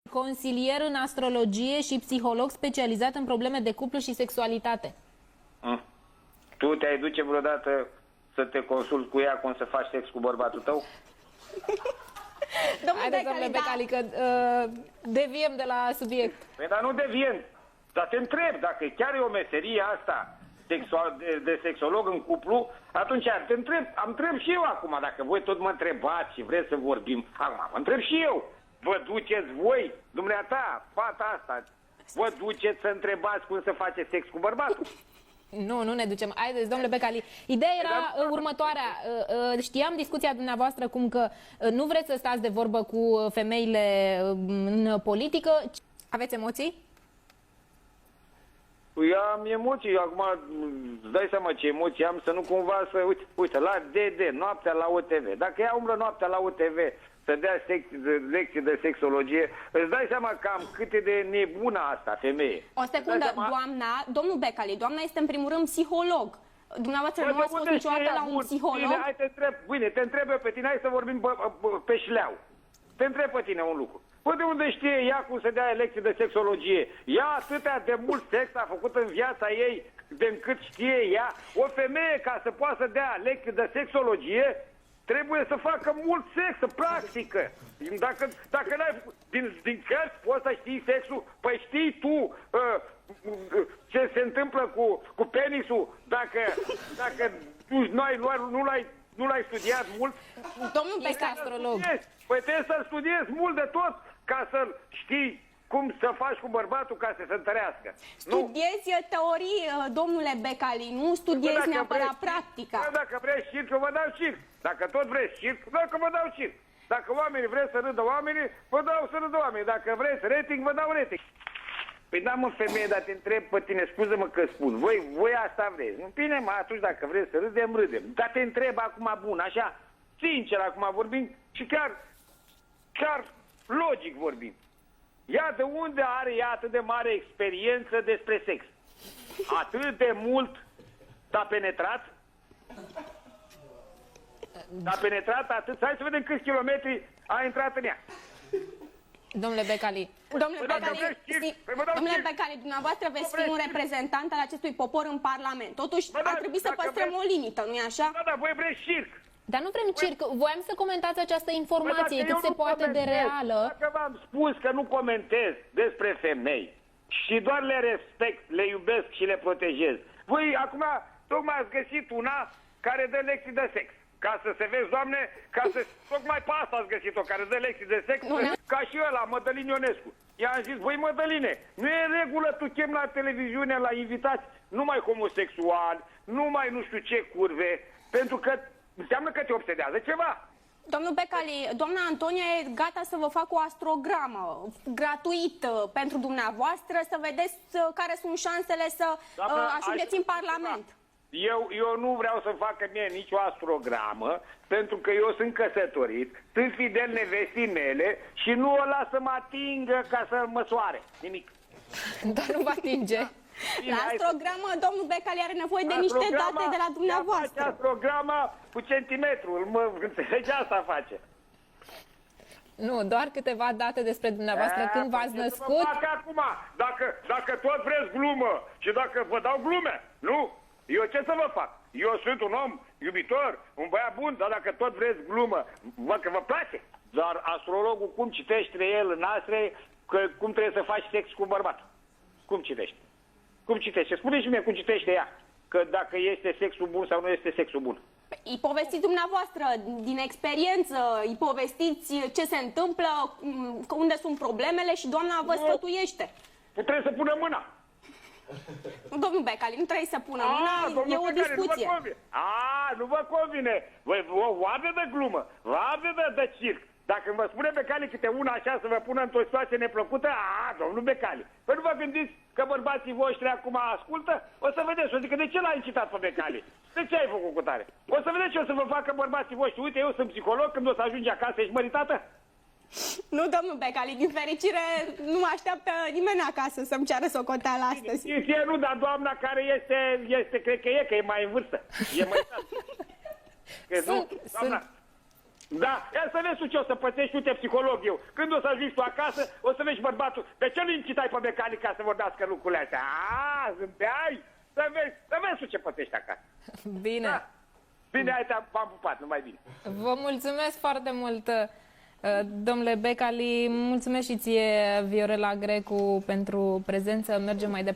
Consilier în astrologie și psiholog specializat în probleme de cuplu și sexualitate. Tu te-ai duce vreodată să te consulți cu ea cum să faci sex cu bărbatul tău? Haideți, domnule Becali, că deviem de la subiect. Păi, dar nu devient. Dar te întreb, dacă chiar e o meserie asta de sexolog în cuplu, atunci te întreb și eu acum, dacă voi tot mă întrebați și vreți să vorbim, acum mă întreb și eu. Vă duceți voi, dumneata, fata asta, vă duceți să întrebați cum să face sex cu bărbatul? Nu ne ducem. Haideți, domnule Becali. Ideea era următoarea. Știam discuția dumneavoastră cum că nu vreți să stați de vorbă cu femeile în politică. Aveți emoții? Eu am emoții, acum îți dai seama ce emoții am, să nu cumva să, uite, la DD, noaptea la OTV. Dacă ea umblă noaptea la OTV să dea lecții de sexologie, îți dai seama cam cât de nebună asta, femeie. O secundă, doamna, domnul Becali, doamna este în primul rând psiholog. Dumneavoastră nu ați fost niciodată la un psiholog? Bine, hai te întreb eu pe tine, hai să vorbim pe șleau. Te întreb pe tine un lucru. Păi de unde știe ea cum să dea lecții de sexologie? Ea atâtea de mult sex a făcut în viața ei, de încât știe ea. O femeie, ca să poată să dea lecții de sexologie, trebuie să facă mult sex, să practică. Dacă n-ai făcut din cărți, poți să știi sexul, păi știi tu ce se întâmplă cu penisul dacă nu l-ai studiat mult. Domnul Este astrolog. Păi trebuie să studiezi mult de tot ca să știi cum să faci cu bărbatul ca să se întărească. Studiezi teorii, domnule Becali, nu studiezi neapărat practica. Dacă vrei circ, eu vă dau circ. Dacă tot vrei circ, dacă vă dau circ. Dacă oamenii vreți să râdă oamenii, vă dau să râdă oamenii. Dacă vreți rating, vă dau rating. Păi da, mă, femeie, dar te întreb pe tine, scuză-mă că spun, voi asta vreți. Bine, mă, atunci dacă vreți să râdem. Dar te întreb acum, bun, așa, sincer, acum vorbim și chiar logic vorbim. Ea de unde are ea atât de mare experiență despre sex? Atât de mult t-a penetrat? T-a penetrat atât? Hai să vedem câți kilometri a intrat în ea. Domnule Becali. Domnule Becali, dumneavoastră veți fi un reprezentant al acestui popor în Parlament. Totuși, ar trebui să păstrăm o limită, nu-i așa? Da, voi vreți circ. Dar nu vrem circ. Voiam să comentați această informație cât se poate de reală. Dacă v-am spus că nu comentez despre femei și doar le respect, le iubesc și le protejez, voi acum tocmai ați găsit una care dă lecții de sex. Ca să se vezi, Doamne, tocmai pe asta ați găsit-o, care dă lecții de sex, ca și ăla, Mădălin Ionescu. I-am zis, voi Mădăline, nu e în regulă, tu chem la televiziune, la invitați, numai homosexuali, numai nu știu ce curve, pentru că înseamnă că te obsedează ceva. Domnul Becali, doamna Antonia e gata să vă facă o astrogramă gratuit pentru dumneavoastră, să vedeți care sunt șansele să ajungeți în Parlament. Eu nu vreau să facă mie nicio astrogramă, pentru că eu sunt căsătorit, sunt fidel nevestii mele și nu o las să mă atingă ca să măsoare. Nimic. Dar nu vă atinge. La astrogramă, domnul Becali are nevoie de niște date de la dumneavoastră. Astrograma cu centimetru, înțelegi, asta face. Nu, doar câteva date despre dumneavoastră, când v-ați născut. Acum, dacă tot vreți glumă și dacă vă dau glume, nu? Eu ce să vă fac? Eu sunt un om iubitor, un băiat bun, dar dacă tot vreți glumă, văd că vă place. Dar astrologul cum citește el în astre, cum trebuie să faci sex cu bărbatul? Cum citește? Cum citește? Spune și mie cum citește ea, că dacă este sexul bun sau nu este sexul bun. Îi povestiți dumneavoastră din experiență, îi povestiți ce se întâmplă, unde sunt problemele și doamna vă sfătuiește. Trebuie să pună mâna. Domnul Becali, nu trebuie să pună mâna, e o discuție. Nu vă convine. O oarbe de glumă, oarbe de circ. Dacă vă spune Becali câte una așa să vă pună într-o situație neplăcută, domnul Becali. Păi nu vă gândiți că bărbații voștri acum ascultă? O să vedeți, o zic, de ce l-ai incitat pe Becali? De ce ai făcut cu tare? O să vedeți ce o să vă facă bărbații voștri. Uite, eu sunt psiholog, când o să ajungi acasă, ești măritată? Nu, domnul Becali, din fericire nu mă așteaptă nimeni acasă să-mi ceară socoteală astăzi. Nu, dar doamna care este, cred că e mai în vârstă. E mai Da, ia să vezi tu ce o să pățești, uite, psiholog eu. Când o să ajungi tu acasă, o să vezi bărbatul. De ce nu incitai pe mecanic ca să vorbească lucrurile astea? Zâmbeai? Să vezi tu ce pățești acasă. Bine. Da. Bine, hai, v-am pupat, numai bine. Vă mulțumesc foarte mult, domnule Becali. Mulțumesc și ție, Viorela Grecu, pentru prezență. Mergem mai departe.